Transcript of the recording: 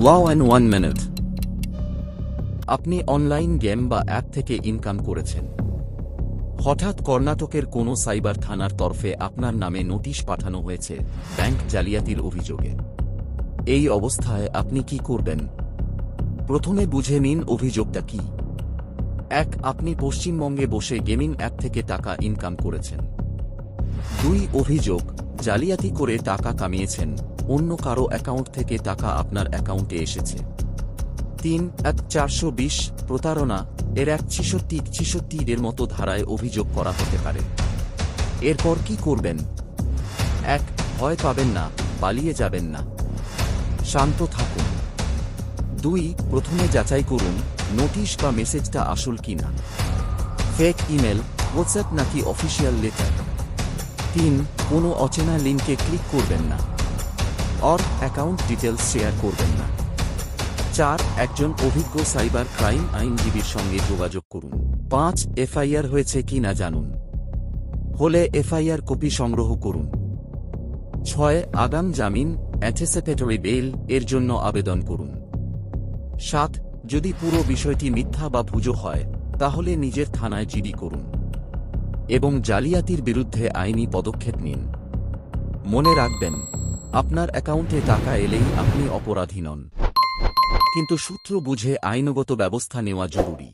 Wow and 1 minute. আপনি online game বা app থেকে ইনকাম করেছেন। হঠাৎ কর্ণাটকের কোনো সাইবার থানার তরফে আপনার নামে নোটিশ পাঠানো হয়েছে ব্যাংক জালিয়াতির অভিযোগে। এই অবস্থায় আপনি কি করবেন? প্রথমে বুঝে নিন অভিযোগটা কি। 1. আপনি পশ্চিমবঙ্গে বসে গেমিং অ্যাপ থেকে টাকা ইনকাম করেছেন। 2. অভিযোগ, জালিয়াতি করে টাকা কামিয়েছেন, অন্য কারো অ্যাকাউন্ট থেকে টাকা আপনার অ্যাকাউন্টে এসেছে। 3. 420 প্রতারণা, এর 166 এর মতো ধারায় অভিযোগ করা হতে পারে। এরপর কি করবেন? 1. ভয় পাবেন না, পালিয়ে যাবেন না, শান্ত থাকুন। 2. প্রথমে যাচাই করুন নোটিশ বা মেসেজটা আসল কিনা, ফেক ইমেল, হোয়াটসঅ্যাপ নাকি অফিসিয়াল লেটার। 3. কোনো অচেনা লিঙ্কে ক্লিক করবেন না, অর অ্যাকাউন্ট ডিটেলস শেয়ার করবেন না। 4. একজন অভিজ্ঞ সাইবার ক্রাইম আইনজীবীর সঙ্গে যোগাযোগ করুন। 5. এফআইআর হয়েছে কিনা জানুন, হলে এফআইআর কপি সংগ্রহ করুন। 6. আগাম জামিন, অ্যান্টিসিপেটরি বেইল এর জন্য আবেদন করুন। 7. যদি পুরো বিষয়টি মিথ্যা বা গুজব হয় তাহলে নিজের থানায় জিডি করুন এবং জালিয়াতির বিরুদ্ধে আইনি পদক্ষেপ নিন। মনে রাখবেন, আপনার অ্যাকাউন্টে টাকা এলেই আপনি অপরাধী নন, কিন্তু সূত্র বুঝে আইনগত ব্যবস্থা নেওয়া জরুরি।